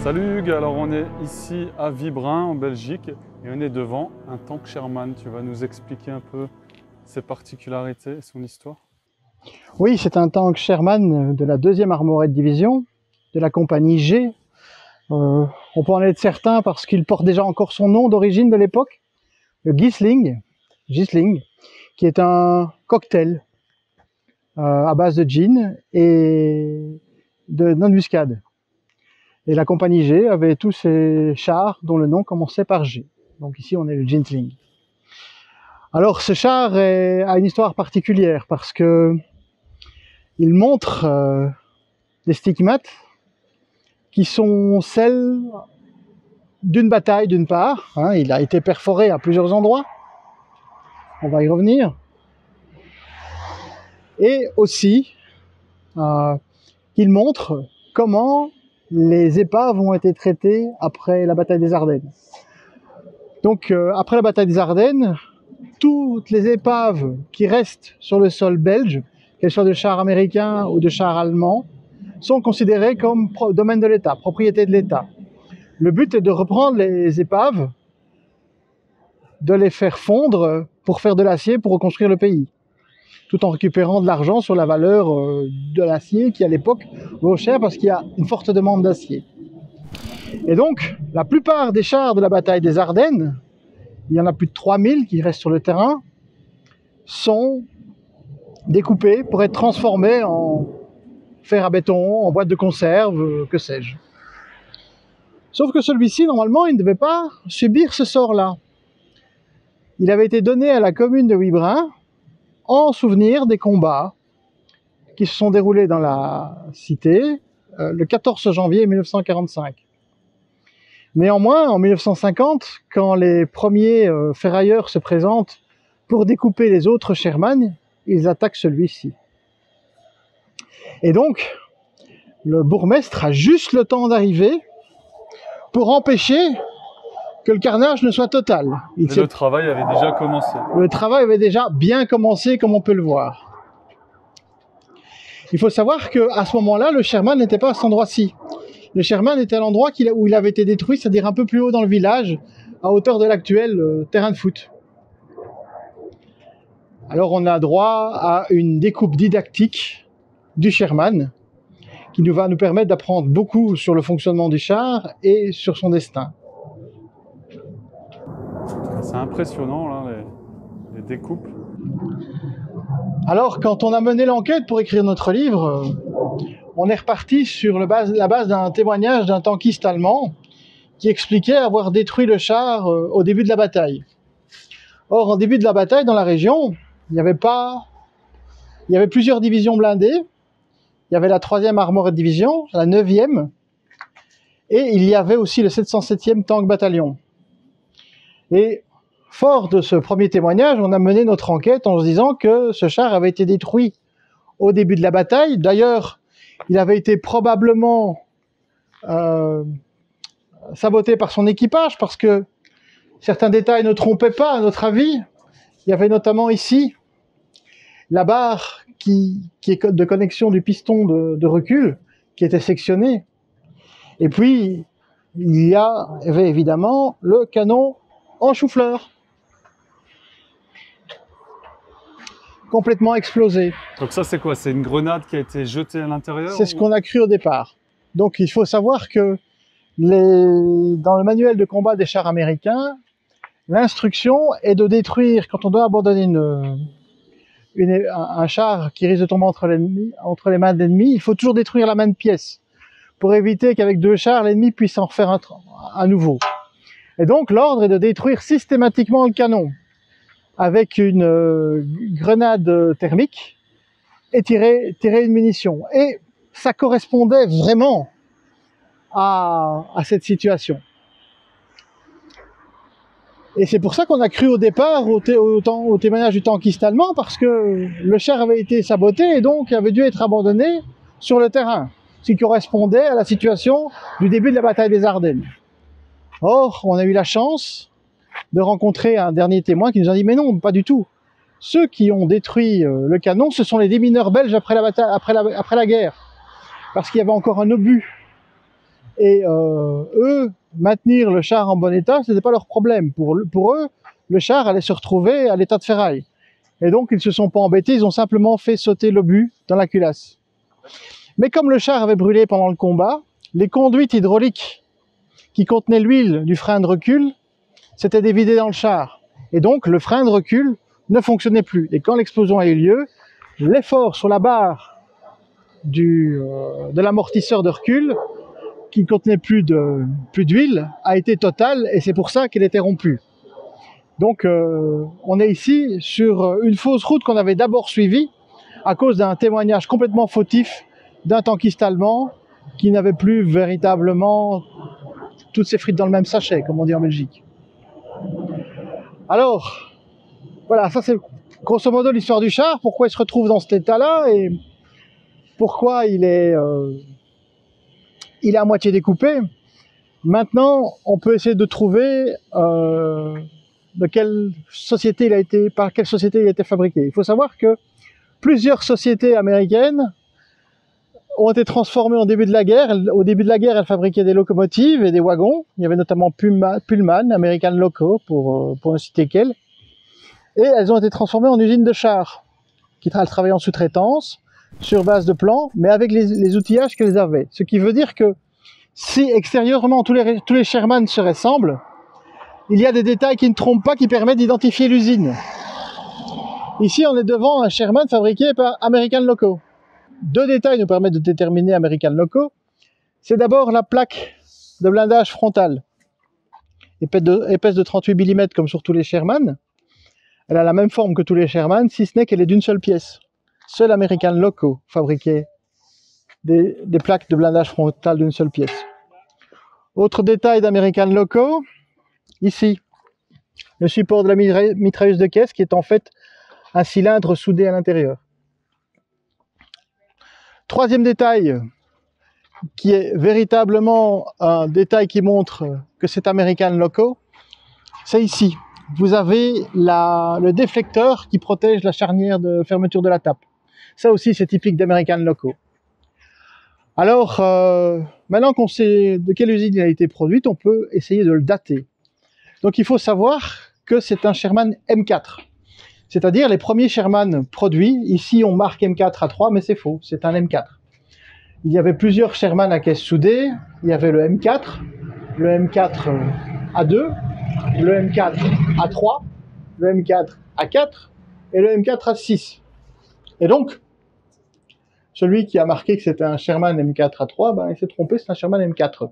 Salut Hugues, alors on est ici à Vibrain en Belgique et on est devant un tank Sherman. Tu vas nous expliquer un peu ses particularités et son histoire? Oui, c'est un tank Sherman de la 2e Armored Division de la compagnie G. On peut en être certain parce qu'il porte déjà encore son nom d'origine de l'époque, le Gisling, qui est un cocktail à base de gin et de noix de muscade. Et la compagnie G avait tous ces chars dont le nom commençait par G. Donc ici, on est le Gisling. Alors, ce char a une histoire particulière parce que il montre des stigmates qui sont celles d'une bataille d'une part. Il a été perforé à plusieurs endroits. On va y revenir. Et aussi, il montre comment les épaves ont été traitées après la bataille des Ardennes. Donc, après la bataille des Ardennes, toutes les épaves qui restent sur le sol belge, qu'elles soient de chars américains ou de chars allemands, sont considérées comme domaine de l'État, propriété de l'État. Le but est de reprendre les épaves, de les faire fondre pour faire de l'acier pour reconstruire le pays, tout en récupérant de l'argent sur la valeur de l'acier qui à l'époque vaut cher parce qu'il y a une forte demande d'acier. Et donc, la plupart des chars de la bataille des Ardennes, il y en a plus de 3000 qui restent sur le terrain, sont découpés pour être transformés en fer à béton, en boîte de conserve, que sais-je. Sauf que celui-ci, normalement, il ne devait pas subir ce sort-là. Il avait été donné à la commune de Vibrain en souvenir des combats qui se sont déroulés dans la cité le 14 janvier 1945. Néanmoins, en 1950, quand les premiers ferrailleurs se présentent pour découper les autres Sherman, ils attaquent celui-ci. Et donc, le bourgmestre a juste le temps d'arriver pour empêcher que le carnage ne soit total. Le travail avait déjà commencé. Le travail avait déjà bien commencé, comme on peut le voir. Il faut savoir qu'à ce moment-là, le Sherman n'était pas à cet endroit-ci. Le Sherman était à l'endroit où il avait été détruit, c'est-à-dire un peu plus haut dans le village, à hauteur de l'actuel terrain de foot. Alors on a droit à une découpe didactique du Sherman, qui va nous permettre d'apprendre beaucoup sur le fonctionnement du char et sur son destin. C'est impressionnant, là, les découpes. Alors, quand on a mené l'enquête pour écrire notre livre, on est reparti sur la base d'un témoignage d'un tankiste allemand qui expliquait avoir détruit le char au début de la bataille. Or, en début de la bataille, dans la région, il y avait plusieurs divisions blindées. Il y avait la 3e Armored Division, la 9e, et il y avait aussi le 707e Tank Bataillon. Et fort de ce premier témoignage, on a mené notre enquête en se disant que ce char avait été détruit au début de la bataille. D'ailleurs, il avait été probablement saboté par son équipage parce que certains détails ne trompaient pas, à notre avis. Il y avait notamment ici la barre qui est de connexion du piston de recul qui était sectionnée. Et puis, il y avait évidemment le canon en chou-fleur, complètement explosé. Donc ça, c'est quoi? C'est une grenade qui a été jetée à l'intérieur? C'est ce qu'on a cru au départ. Donc il faut savoir que dans le manuel de combat des chars américains, l'instruction est de détruire, quand on doit abandonner un char qui risque de tomber entre les mains de l'ennemi, il faut toujours détruire la main de pièce pour éviter qu'avec 2 chars, l'ennemi puisse en refaire un nouveau. Et donc l'ordre est de détruire systématiquement le canon avec une grenade thermique et tirer une munition. Et ça correspondait vraiment à cette situation. Et c'est pour ça qu'on a cru au départ au témoignage du tankiste allemand, parce que le char avait été saboté et donc avait dû être abandonné sur le terrain, ce qui correspondait à la situation du début de la bataille des Ardennes. Or, on a eu la chance de rencontrer un dernier témoin qui nous a dit « Mais non, pas du tout. Ceux qui ont détruit le canon, ce sont les démineurs belges après la guerre, parce qu'il y avait encore un obus. Et eux, maintenir le char en bon état, ce n'était pas leur problème. Pour eux, le char allait se retrouver à l'état de ferraille. Et donc, ils ne se sont pas embêtés, ils ont simplement fait sauter l'obus dans la culasse. Mais comme le char avait brûlé pendant le combat, les conduites hydrauliques qui contenaient l'huile du frein de recul s'étaient dévidées dans le char. Et donc, le frein de recul ne fonctionnait plus. Et quand l'explosion a eu lieu, l'effort sur la barre de l'amortisseur de recul, qui ne contenait plus d'huile, a été total, et c'est pour ça qu'elle était rompue. Donc on est ici sur une fausse route qu'on avait d'abord suivie à cause d'un témoignage complètement fautif d'un tankiste allemand qui n'avait plus véritablement toutes ses frites dans le même sachet, comme on dit en Belgique. Alors, voilà, ça c'est grosso modo l'histoire du char, pourquoi il se retrouve dans cet état-là et pourquoi il est à moitié découpé. Maintenant, on peut essayer de trouver par quelle société il a été fabriqué. Il faut savoir que plusieurs sociétés américaines ont été transformées au début de la guerre. Au début de la guerre, elles fabriquaient des locomotives et des wagons. Il y avait notamment Pullman, American Loco, pour ne citer qu'elles. Et elles ont été transformées en usines de chars, qui travaillaient en sous-traitance, sur base de plans, mais avec les outillages qu'elles avaient. Ce qui veut dire que si extérieurement tous les Sherman se ressemblent, il y a des détails qui ne trompent pas, qui permettent d'identifier l'usine. Ici, on est devant un Sherman fabriqué par American Loco. Deux détails nous permettent de déterminer American Loco. C'est d'abord la plaque de blindage frontal, épaisse de 38 mm comme sur tous les Sherman. Elle a la même forme que tous les Sherman, si ce n'est qu'elle est d'une seule pièce. Seul American Loco fabriquait des plaques de blindage frontal d'une seule pièce. Autre détail d'American Loco, ici, le support de la mitrailleuse de caisse qui est en fait un cylindre soudé à l'intérieur. Troisième détail, qui est véritablement un détail qui montre que c'est American Loco, c'est ici. Vous avez le déflecteur qui protège la charnière de fermeture de la tape. Ça aussi, c'est typique d'American Loco. Alors, maintenant qu'on sait de quelle usine il a été produit, on peut essayer de le dater. Donc, il faut savoir que c'est un Sherman M4. C'est-à-dire les premiers Sherman produits. Ici, on marque M4A3, mais c'est faux, c'est un M4. Il y avait plusieurs Sherman à caisse soudée. Il y avait le M4, le M4A2, le M4A3, le M4A4 et le M4A6. Et donc, celui qui a marqué que c'était un Sherman M4A3, ben, il s'est trompé, c'est un Sherman M4.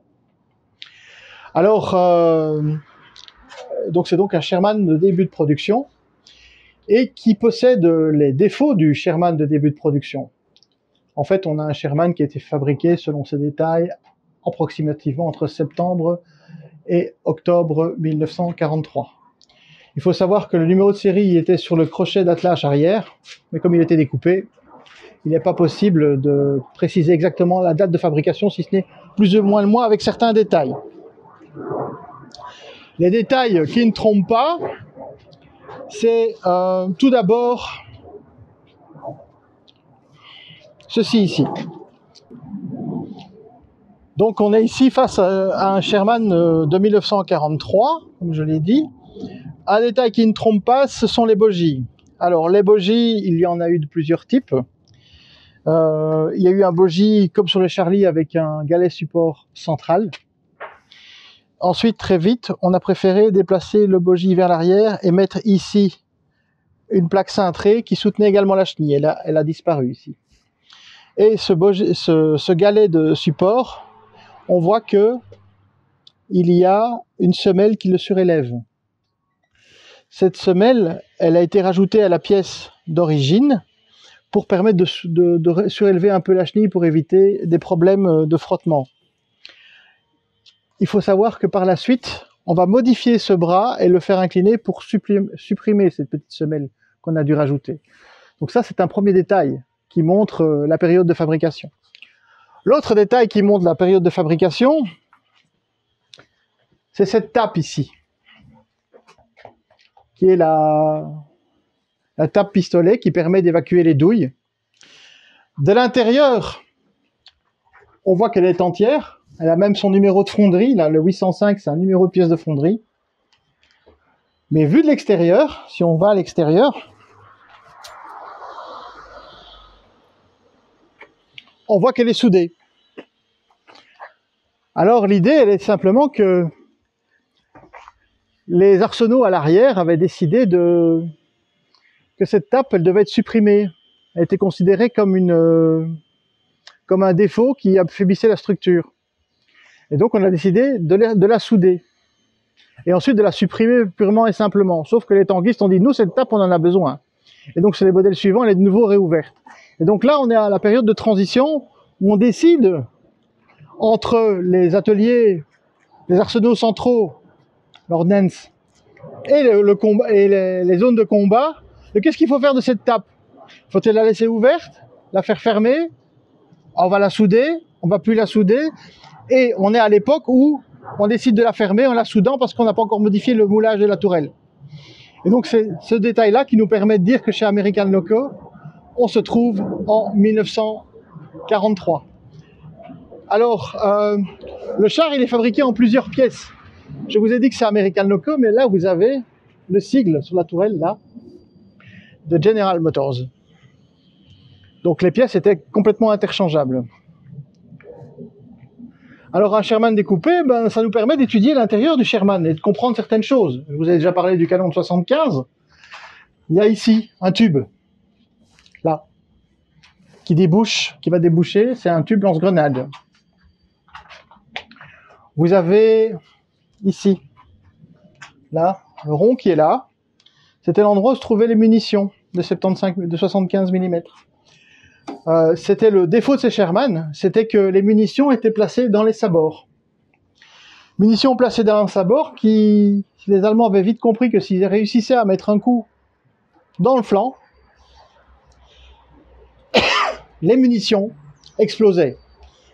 Alors, donc c'est donc un Sherman de début de production et qui possède les défauts du Sherman de début de production. En fait, on a un Sherman qui a été fabriqué, selon ses détails, approximativement entre septembre et octobre 1943. Il faut savoir que le numéro de série était sur le crochet d'attelage arrière, mais comme il était découpé, il n'est pas possible de préciser exactement la date de fabrication, si ce n'est plus ou moins le mois avec certains détails. Les détails qui ne trompent pas, c'est tout d'abord ceci ici. Donc on est ici face à un Sherman de 1943, comme je l'ai dit. Un détail qui ne trompe pas, ce sont les bogies. Alors les bogies, il y en a eu de plusieurs types. Il y a eu un bogie comme sur le Charlie avec un galet support central. Ensuite, très vite, on a préféré déplacer le bogie vers l'arrière et mettre ici une plaque cintrée qui soutenait également la chenille. Elle a disparu ici. Et ce galet de support, on voit que il y a une semelle qui le surélève. Cette semelle, elle a été rajoutée à la pièce d'origine pour permettre de surélever un peu la chenille pour éviter des problèmes de frottement. Il faut savoir que par la suite, on va modifier ce bras et le faire incliner pour supprimer cette petite semelle qu'on a dû rajouter. Donc ça, c'est un premier détail qui montre la période de fabrication. L'autre détail qui montre la période de fabrication, c'est cette tape ici, qui est la tape pistolet qui permet d'évacuer les douilles. De l'intérieur, on voit qu'elle est entière. Elle a même son numéro de fonderie, là, le 805, c'est un numéro de pièce de fonderie. Mais vu de l'extérieur, si on va à l'extérieur, on voit qu'elle est soudée. Alors l'idée, elle est simplement que les arsenaux à l'arrière avaient décidé que cette tape, elle devait être supprimée. Elle était considérée comme un défaut qui affaiblissait la structure. Et donc on a décidé de la souder. Et ensuite de la supprimer purement et simplement. Sauf que les tanguistes ont dit, nous, cette tape, on en a besoin. Et donc sur les modèles suivants, elle est de nouveau réouverte. Et donc là, on est à la période de transition où on décide entre les ateliers, les arsenaux centraux, l'ordnance, et les zones de combat, de qu'est-ce qu'il faut faire de cette tape? Faut-il la laisser ouverte, la faire fermer? On va la souder, on va plus la souder, et on est à l'époque où on décide de la fermer en la soudant parce qu'on n'a pas encore modifié le moulage de la tourelle. Et donc c'est ce détail-là qui nous permet de dire que chez American Loco, on se trouve en 1943. Alors, le char, il est fabriqué en plusieurs pièces. Je vous ai dit que c'est American Loco, mais là, vous avez le sigle sur la tourelle, là, de General Motors. Donc les pièces étaient complètement interchangeables. Alors un Sherman découpé, ben, ça nous permet d'étudier l'intérieur du Sherman et de comprendre certaines choses. Je vous ai déjà parlé du canon de 75. Il y a ici un tube, là, qui va déboucher, c'est un tube lance-grenade. Vous avez ici, là, le rond qui est là, c'était l'endroit où se trouvaient les munitions de 75 mm. C'était le défaut de ces Sherman, c'était que les munitions étaient placées dans les sabords. Munitions placées dans un sabord qui, les Allemands avaient vite compris que s'ils réussissaient à mettre un coup dans le flanc, les munitions explosaient.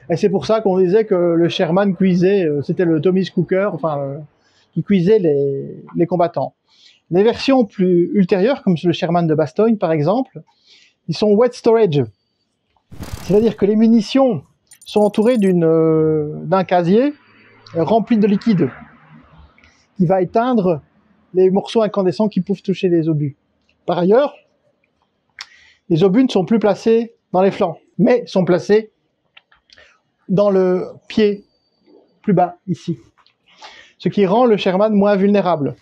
Et c'est pour ça qu'on disait que le Sherman cuisait, c'était le Tommy's Cooker, qui cuisait les combattants. Les versions plus ultérieures, comme le Sherman de Bastogne par exemple, ils sont wet storage. C'est-à-dire que les munitions sont entourées d'un casier rempli de liquide qui va éteindre les morceaux incandescents qui peuvent toucher les obus. Par ailleurs, les obus ne sont plus placés dans les flancs, mais sont placés dans le pied plus bas, ici. Ce qui rend le Sherman moins vulnérable.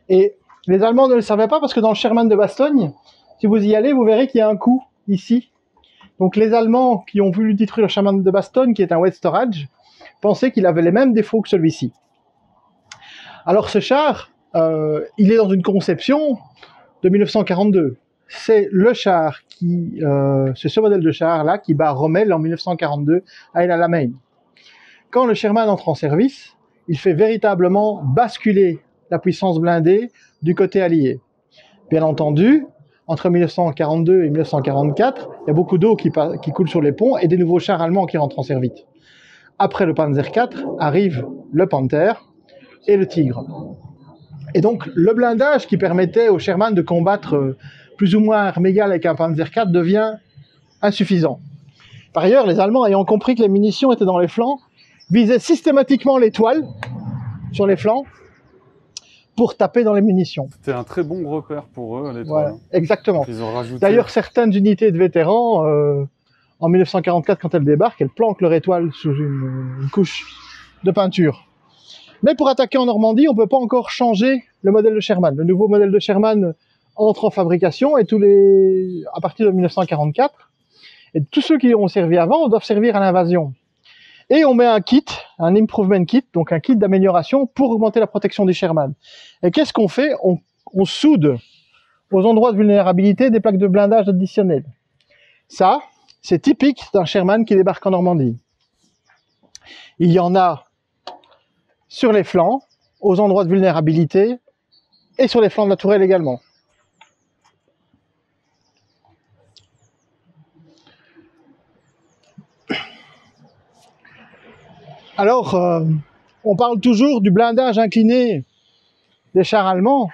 Et les Allemands ne le savaient pas parce que dans le Sherman de Bastogne, si vous y allez, vous verrez qu'il y a un coup ici. Donc les Allemands qui ont voulu détruire le Sherman de Bastogne, qui est un wet storage, pensaient qu'il avait les mêmes défauts que celui-ci. Alors ce char, il est dans une conception de 1942. C'est le char c'est ce modèle de char là qui bat Rommel en 1942 à El Alamein. Quand le Sherman entre en service, il fait véritablement basculer la puissance blindée du côté allié. Bien entendu, entre 1942 et 1944, il y a beaucoup d'eau qui coule sur les ponts et des nouveaux chars allemands qui rentrent en service. Après le Panzer IV, arrive le Panther et le Tigre. Et donc, le blindage qui permettait au Sherman de combattre plus ou moins à armes égales avec un Panzer IV devient insuffisant. Par ailleurs, les Allemands, ayant compris que les munitions étaient dans les flancs, visaient systématiquement l'étoile sur les flancs pour taper dans les munitions. C'était un très bon repère pour eux, l'étoile. Voilà, exactement. Ils ont rajouté... D'ailleurs, certaines unités de vétérans, en 1944, quand elles débarquent, elles planquent leur étoile sous une couche de peinture. Mais pour attaquer en Normandie, on ne peut pas encore changer le modèle de Sherman. Le nouveau modèle de Sherman entre en fabrication et à partir de 1944. Et tous ceux qui ont servi avant doivent servir à l'invasion. Et on met un kit, un improvement kit, donc un kit d'amélioration pour augmenter la protection du Sherman. Et qu'est-ce qu'on fait? On soude aux endroits de vulnérabilité des plaques de blindage additionnelles. Ça, c'est typique d'un Sherman qui débarque en Normandie. Il y en a sur les flancs, aux endroits de vulnérabilité, et sur les flancs de la tourelle également. Alors, on parle toujours du blindage incliné des chars allemands,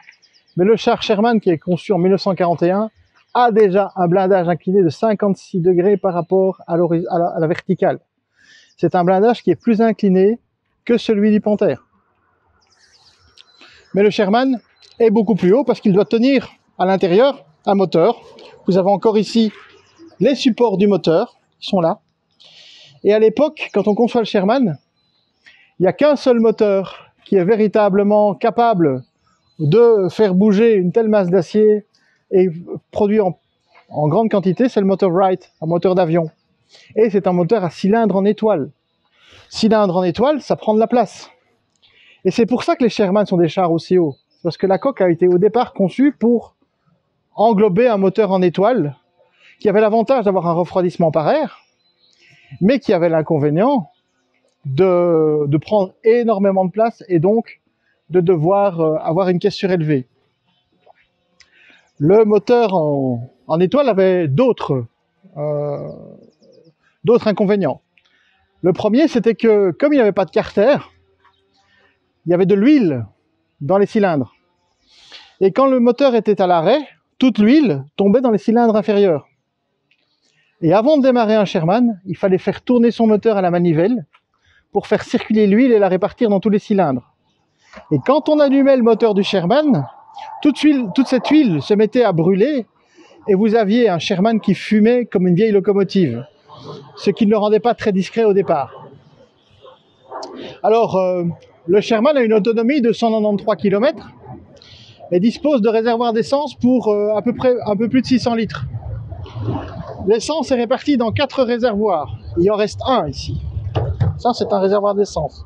mais le char Sherman qui est conçu en 1941 a déjà un blindage incliné de 56 degrés par rapport à la verticale. c'est un blindage qui est plus incliné que celui du Panther. Mais le Sherman est beaucoup plus haut parce qu'il doit tenir à l'intérieur un moteur. Vous avez encore ici les supports du moteur qui sont là. Et à l'époque, quand on conçoit le Sherman, il n'y a qu'un seul moteur qui est véritablement capable de faire bouger une telle masse d'acier et produit en grande quantité, c'est le moteur Wright, un moteur d'avion. Et c'est un moteur à cylindre en étoile. Cylindre en étoile, ça prend de la place. Et c'est pour ça que les Sherman sont des chars aussi hauts. Parce que la coque a été au départ conçue pour englober un moteur en étoile qui avait l'avantage d'avoir un refroidissement par air, mais qui avait l'inconvénient de prendre énormément de place et donc de devoir avoir une caisse surélevée. Le moteur en étoile avait d'autres inconvénients. Le premier, c'était que comme il n'y avait pas de carter, il y avait de l'huile dans les cylindres. Et quand le moteur était à l'arrêt, toute l'huile tombait dans les cylindres inférieurs. Et avant de démarrer un Sherman, il fallait faire tourner son moteur à la manivelle pour faire circuler l'huile et la répartir dans tous les cylindres. Et quand on allumait le moteur du Sherman, toute cette huile se mettait à brûler et vous aviez un Sherman qui fumait comme une vieille locomotive, ce qui ne le rendait pas très discret au départ. Alors, le Sherman a une autonomie de 193 km et dispose de réservoirs d'essence pour à peu près un peu plus de 600 litres. L'essence est répartie dans 4 réservoirs. Il en reste un ici. Ça, c'est un réservoir d'essence.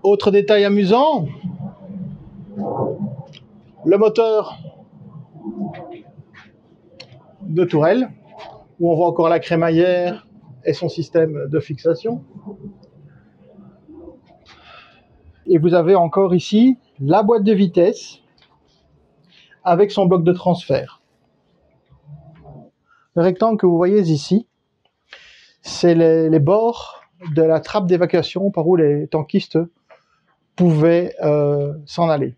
Autre détail amusant, le moteur de tourelle, où on voit encore la crémaillère et son système de fixation. Et vous avez encore ici la boîte de vitesse avec son bloc de transfert. Le rectangle que vous voyez ici, c'est les bords de la trappe d'évacuation par où les tankistes pouvaient s'en aller.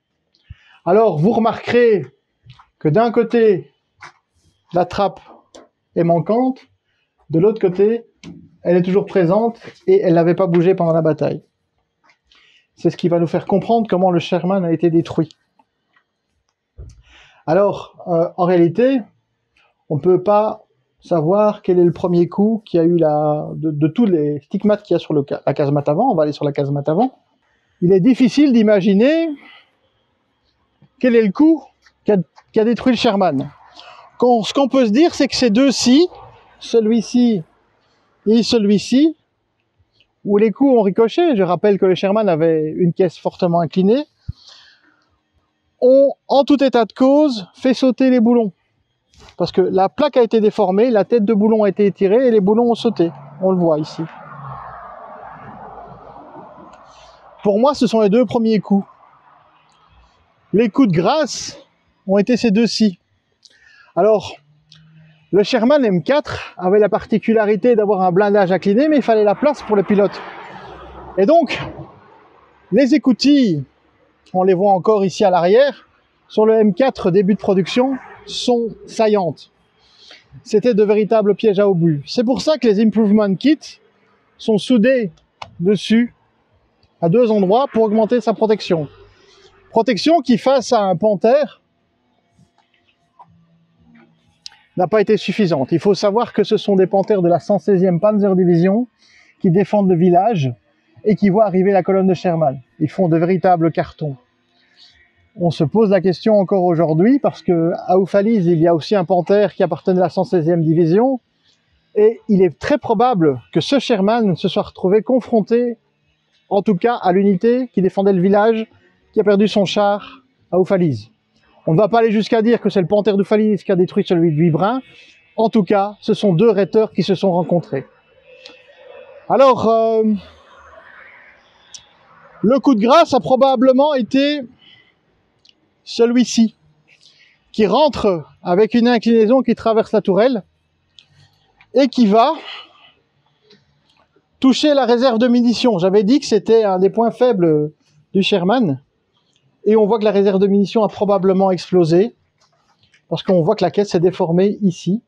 Alors vous remarquerez que d'un côté, la trappe est manquante, de l'autre côté, elle est toujours présente et elle n'avait pas bougé pendant la bataille. C'est ce qui va nous faire comprendre comment le Sherman a été détruit. Alors, en réalité, on ne peut pas savoir quel est le premier coup qu'il y a eu de tous les stigmates qu'il y a sur la casemate avant. On va aller sur la casemate avant. Il est difficile d'imaginer quel est le coup qui a détruit le Sherman. Ce qu'on peut se dire, c'est que ces deux-ci, celui-ci et celui-ci, où les coups ont ricoché, je rappelle que le Sherman avait une caisse fortement inclinée, ont, en tout état de cause, fait sauter les boulons. Parce que la plaque a été déformée, la tête de boulon a été étirée et les boulons ont sauté. On le voit ici. Pour moi, ce sont les deux premiers coups. Les coups de grâce ont été ces deux-ci. Alors, le Sherman M4 avait la particularité d'avoir un blindage incliné, mais il fallait la place pour le pilote. Et donc, les écoutilles, on les voit encore ici à l'arrière, sur le M4 début de production, sont saillantes. C'était de véritables pièges à obus. C'est pour ça que les improvement kits sont soudés dessus à deux endroits pour augmenter sa protection. Protection qui, face à un Panther, n'a pas été suffisante. Il faut savoir que ce sont des Panthers de la 116e Panzerdivision qui défendent le village et qui voient arriver la colonne de Sherman. Ils font de véritables cartons. On se pose la question encore aujourd'hui parce qu'à Oufalise, il y a aussi un Panther qui appartenait à la 116e division et il est très probable que ce Sherman se soit retrouvé confronté, en tout cas à l'unité qui défendait le village, qui a perdu son char à Oufalise. On ne va pas aller jusqu'à dire que c'est le Panther d'Oufalise qui a détruit celui de Vibrun. En tout cas, ce sont deux raiteurs qui se sont rencontrés. Alors, le coup de grâce a probablement été celui-ci, qui rentre avec une inclinaison qui traverse la tourelle et qui va toucher la réserve de munitions. J'avais dit que c'était un des points faibles du Sherman. Et on voit que la réserve de munitions a probablement explosé, parce qu'on voit que la caisse s'est déformée ici.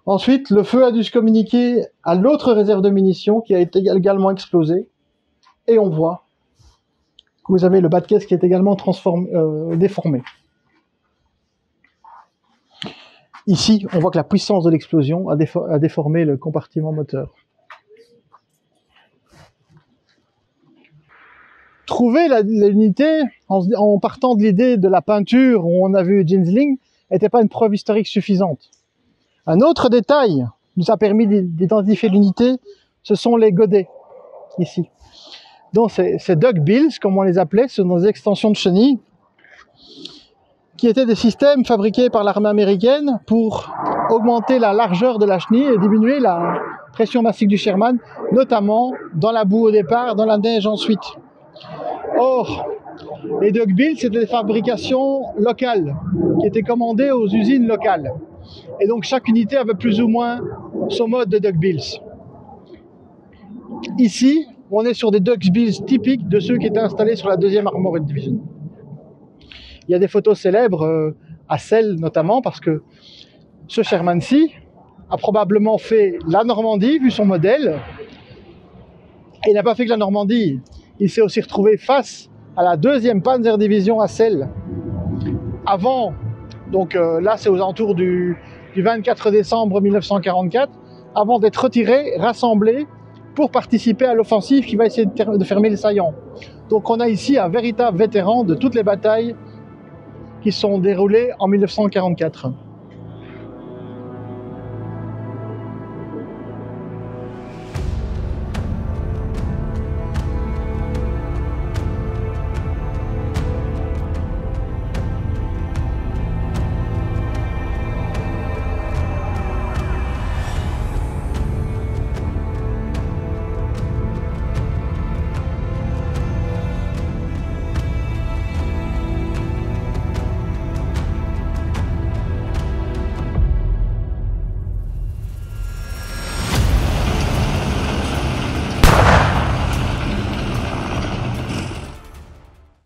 Ensuite, le feu a dû se communiquer à l'autre réserve de munitions qui a été également explosée. Et on voit que vous avez le bas de caisse qui est également déformé. Ici, on voit que la puissance de l'explosion a déformé le compartiment moteur. Trouver l'unité en partant de l'idée de la peinture où on a vu Ginsling n'était pas une preuve historique suffisante. Un autre détail nous a permis d'identifier l'unité, ce sont les godets, ici. Donc ces duck bills, comme on les appelait, ce sont des extensions de chenilles, qui étaient des systèmes fabriqués par l'armée américaine pour augmenter la largeur de la chenille et diminuer la pression massique du Sherman, notamment dans la boue au départ, dans la neige ensuite. Or, les duck bills, c'était des fabrications locales, qui étaient commandées aux usines locales. Et donc chaque unité avait plus ou moins son mode de duck bills. Ici, on est sur des duck bills typiques de ceux qui étaient installés sur la 2e Armored Division. Il y a des photos célèbres à Celle notamment, parce que ce Sherman-ci a probablement fait la Normandie, vu son modèle, et il n'a pas fait que la Normandie. Il s'est aussi retrouvé face à la 2e Panzer Division à Celle. Avant, donc là c'est aux alentours du 24 décembre 1944, avant d'être retiré, rassemblé, pour participer à l'offensive qui va essayer de fermer les saillants. Donc on a ici un véritable vétéran de toutes les batailles qui sont déroulées en 1944.